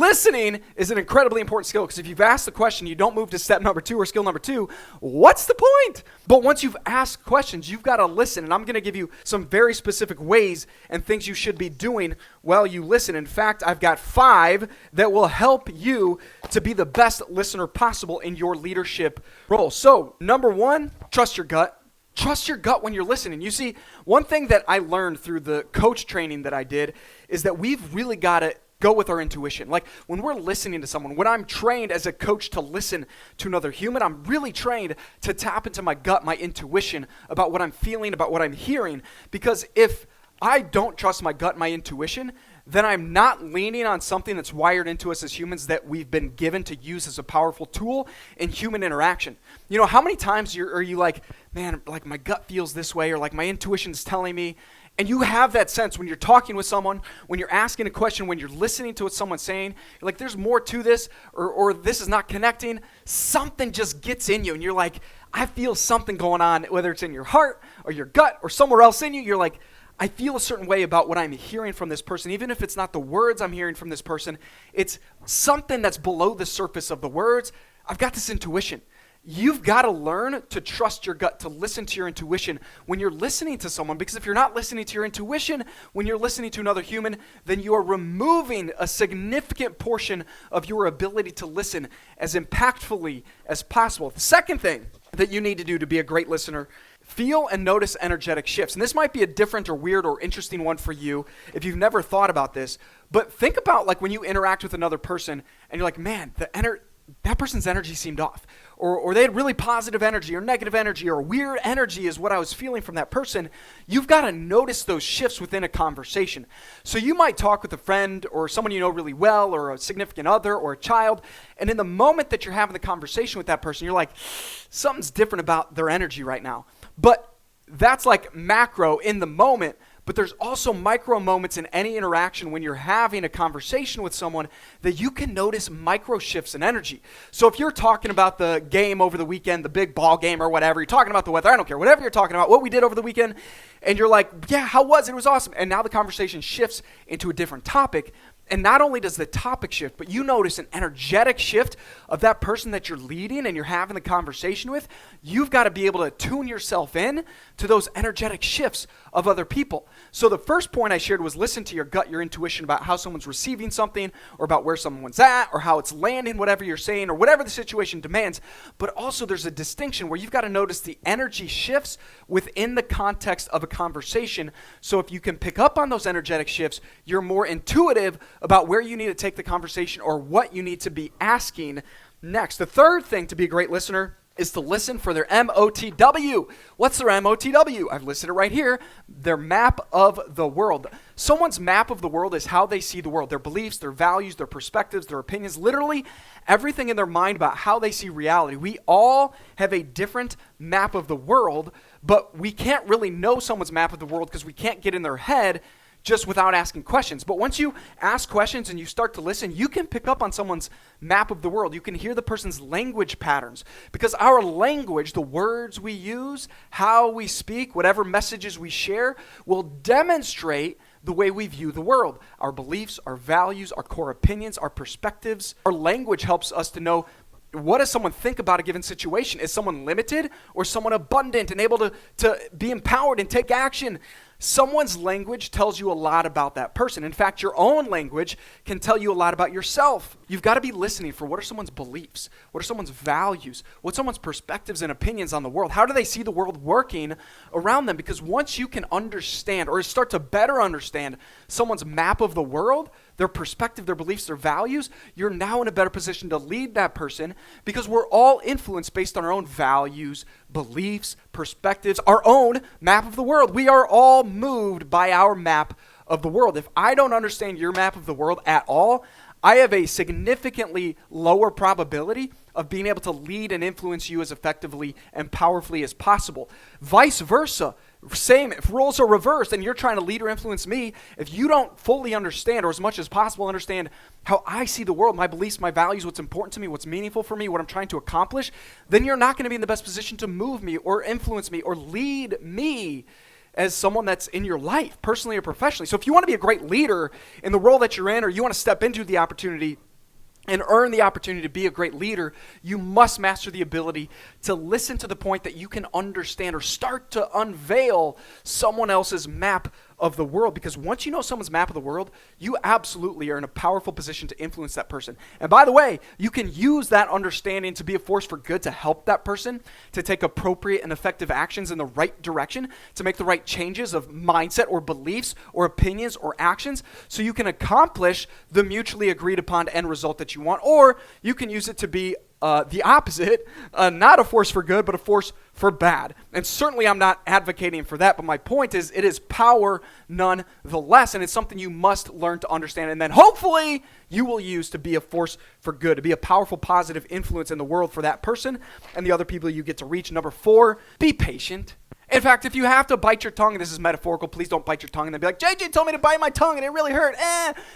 listening is an incredibly important skill, because if you've asked the question, you don't move to step number 2 or skill number 2, what's the point? But once you've asked questions, you've got to listen. And I'm going to give you some very specific ways and things you should be doing while you listen. In fact, I've got 5 that will help you to be the best listener possible in your leadership role. So, number 1, trust your gut. Trust your gut when you're listening. You see, one thing that I learned through the coach training that I did is that we've really got to go with our intuition. Like when we're listening to someone, when I'm trained as a coach to listen to another human, I'm really trained to tap into my gut, my intuition about what I'm feeling, about what I'm hearing. Because if I don't trust my gut, my intuition, then I'm not leaning on something that's wired into us as humans that we've been given to use as a powerful tool in human interaction. You know, how many times are you like, man, like my gut feels this way, or like my intuition's telling me, and you have that sense when you're talking with someone, when you're asking a question, when you're listening to what someone's saying, you're like, there's more to this, or this is not connecting. Something just gets in you, and you're like, I feel something going on, whether it's in your heart or your gut or somewhere else in you. You're like, I feel a certain way about what I'm hearing from this person, even if it's not the words I'm hearing from this person. It's something that's below the surface of the words. I've got this intuition. You've got to learn to trust your gut, to listen to your intuition when you're listening to someone, because if you're not listening to your intuition when you're listening to another human, then you are removing a significant portion of your ability to listen as impactfully as possible. The second thing that you need to do to be a great listener: feel and notice energetic shifts. And this might be a different or weird or interesting one for you if you've never thought about this. But think about like when you interact with another person and you're like, man, that person's energy seemed off. Or they had really positive energy or negative energy or weird energy is what I was feeling from that person. You've got to notice those shifts within a conversation. So you might talk with a friend or someone you know really well, or a significant other or a child, and in the moment that you're having the conversation with that person, you're like, something's different about their energy right now. But that's like macro in the moment. But there's also micro moments in any interaction when you're having a conversation with someone that you can notice micro shifts in energy. So if you're talking about the game over the weekend, the big ball game or whatever, you're talking about the weather, I don't care, whatever you're talking about, what we did over the weekend, and you're like, yeah, how was it? It was awesome. And now the conversation shifts into a different topic. And not only does the topic shift, but you notice an energetic shift of that person that you're leading and you're having the conversation with. You've got to be able to tune yourself in to those energetic shifts of other people. So the first point I shared was listen to your gut, your intuition about how someone's receiving something, or about where someone's at, or how it's landing, whatever you're saying, or whatever the situation demands. But also there's a distinction where you've got to notice the energy shifts within the context of a conversation. So if you can pick up on those energetic shifts, you're more intuitive about where you need to take the conversation or what you need to be asking next. The third thing to be a great listener is to listen for their MOTW. What's their MOTW? I've listed it right here. Their map of the world. Someone's map of the world is how they see the world. Their beliefs, their values, their perspectives, their opinions, literally everything in their mind about how they see reality. We all have a different map of the world, but we can't really know someone's map of the world because we can't get in their head just without asking questions. But once you ask questions and you start to listen, you can pick up on someone's map of the world. You can hear the person's language patterns, because our language, the words we use, how we speak, whatever messages we share, will demonstrate the way we view the world. Our beliefs, our values, our core opinions, our perspectives. Our language helps us to know, what does someone think about a given situation? Is someone limited or someone abundant and able to be empowered and take action? Someone's language tells you a lot about that person. In fact, your own language can tell you a lot about yourself. You've got to be listening for what are someone's beliefs? What are someone's values? What's someone's perspectives and opinions on the world? How do they see the world working around them? Because once you can understand or start to better understand someone's map of the world, their perspective, their beliefs, their values, you're now in a better position to lead that person, because we're all influenced based on our own values, beliefs, perspectives, our own map of the world. We are all moved by our map of the world. If I don't understand your map of the world at all, I have a significantly lower probability of being able to lead and influence you as effectively and powerfully as possible. Vice versa. Same, if roles are reversed and you're trying to lead or influence me, if you don't fully understand, or as much as possible understand how I see the world, my beliefs, my values, what's important to me, what's meaningful for me, what I'm trying to accomplish, then you're not going to be in the best position to move me or influence me or lead me as someone that's in your life, personally or professionally. So if you want to be a great leader in the role that you're in, or you want to step into the opportunity, and earn the opportunity to be a great leader, you must master the ability to listen to the point that you can understand or start to unveil someone else's map of the world. Because once you know someone's map of the world, you absolutely are in a powerful position to influence that person. And by the way, you can use that understanding to be a force for good, to help that person to take appropriate and effective actions in the right direction, to make the right changes of mindset or beliefs or opinions or actions, so you can accomplish the mutually agreed upon end result that you want. Or you can use it to be the opposite, not a force for good, but a force for bad. And certainly I'm not advocating for that, but my point is it is power nonetheless, and it's something you must learn to understand, and then hopefully you will use to be a force for good, to be a powerful, positive influence in the world for that person and the other people you get to reach. Number 4, be patient. In fact, if you have to bite your tongue, and this is metaphorical, please don't bite your tongue and then be like, JJ told me to bite my tongue and it really hurt.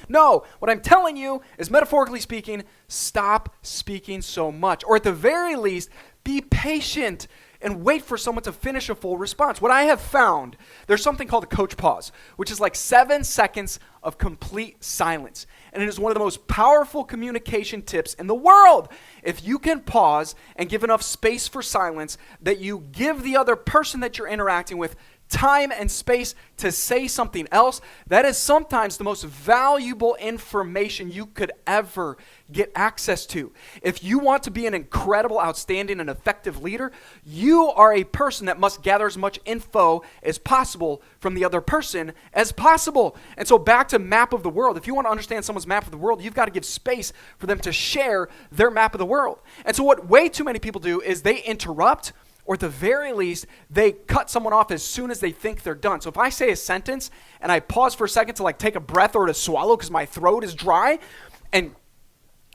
No, what I'm telling you is, metaphorically speaking, stop speaking so much. Or at the very least, be patient and wait for someone to finish a full response. What I have found, there's something called a coach pause, which is like 7 seconds of complete silence. And it is one of the most powerful communication tips in the world. If you can pause and give enough space for silence, that you give the other person that you're interacting with time and space to say something else, that is sometimes the most valuable information you could ever get access to. If you want to be an incredible, outstanding, and effective leader, you are a person that must gather as much info as possible from the other person as possible. And so back to map of the world. If you want to understand someone's map of the world, you've got to give space for them to share their map of the world. And so what way too many people do is they interrupt, or at the very least, they cut someone off as soon as they think they're done. So if I say a sentence and I pause for a second to like take a breath or to swallow because my throat is dry, and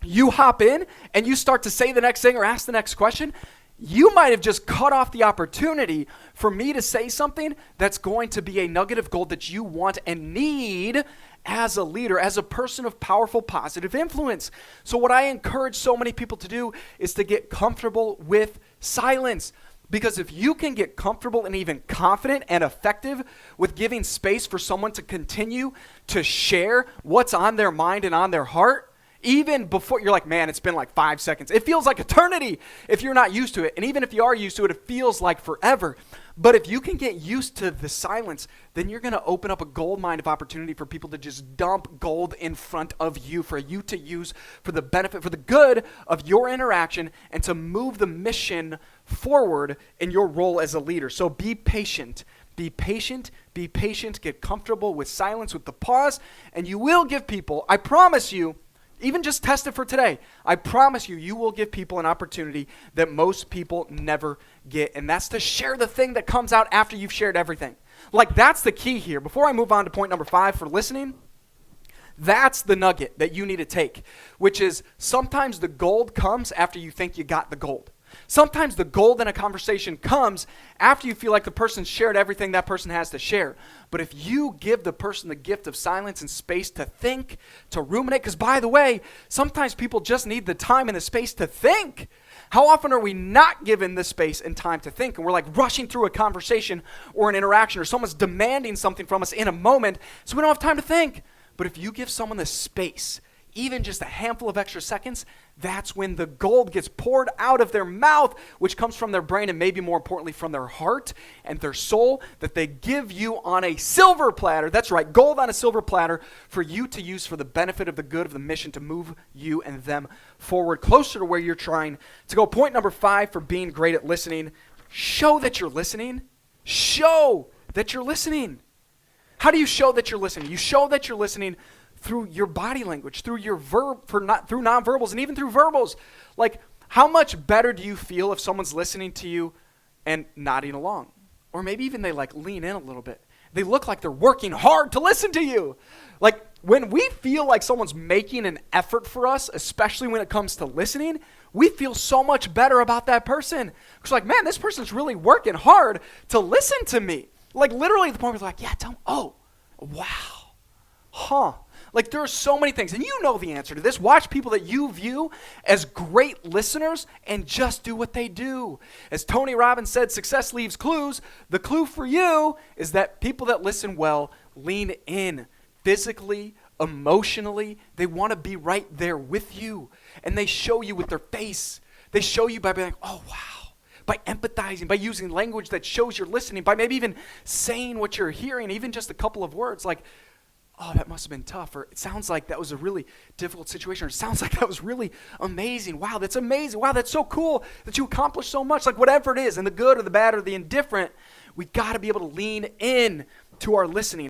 you hop in and you start to say the next thing or ask the next question, you might have just cut off the opportunity for me to say something that's going to be a nugget of gold that you want and need as a leader, as a person of powerful, positive influence. So what I encourage so many people to do is to get comfortable with silence. Because if you can get comfortable and even confident and effective with giving space for someone to continue to share what's on their mind and on their heart, even before you're like, man, it's been like 5 seconds. It feels like eternity if you're not used to it. And even if you are used to it, it feels like forever. But if you can get used to the silence, then you're going to open up a gold mine of opportunity for people to just dump gold in front of you, for you to use for the benefit, for the good of your interaction, and to move the mission forward in your role as a leader. So be patient. Be patient, be patient, get comfortable with silence, with the pause, and you will give people, I promise you, even just test it for today, I promise you, you will give people an opportunity that most people never get, and that's to share the thing that comes out after you've shared everything. Like, that's the key here. Before I move on to point number 5 for listening, that's the nugget that you need to take, which is sometimes the gold comes after you think you got the gold. Sometimes the gold in a conversation comes after you feel like the person shared everything that person has to share. But if you give the person the gift of silence and space to think, to ruminate, because by the way, sometimes people just need the time and the space to think. How often are we not given the space and time to think? And we're like rushing through a conversation or an interaction, or someone's demanding something from us in a moment, so we don't have time to think. But if you give someone the space, even just a handful of extra seconds, that's when the gold gets poured out of their mouth, which comes from their brain and maybe more importantly from their heart and their soul, that they give you on a silver platter. That's right, gold on a silver platter for you to use for the benefit of the good of the mission, to move you and them forward closer to where you're trying to go. Point number 5 for being great at listening: show that you're listening. Show that you're listening. How do you show that you're listening? You show that you're listening through your body language, through your through nonverbals, and even through verbals. Like, how much better do you feel if someone's listening to you and nodding along? Or maybe even they like lean in a little bit. They look like they're working hard to listen to you. Like, when we feel like someone's making an effort for us, especially when it comes to listening, we feel so much better about that person. It's like, man, this person's really working hard to listen to me. Like, literally the point where they're like, yeah, oh, wow, huh. Like, there are so many things, and you know the answer to this. Watch people that you view as great listeners and just do what they do. As Tony Robbins said, success leaves clues. The clue for you is that people that listen well lean in physically, emotionally. They want to be right there with you. And they show you with their face. They show you by being like, oh, wow. By empathizing, by using language that shows you're listening, by maybe even saying what you're hearing, even just a couple of words like, oh, that must have been tough, or it sounds like that was a really difficult situation, or it sounds like that was really amazing. Wow, that's amazing. Wow, that's so cool that you accomplished so much. Like whatever it is, and the good or the bad or the indifferent, we got to be able to lean in to our listening.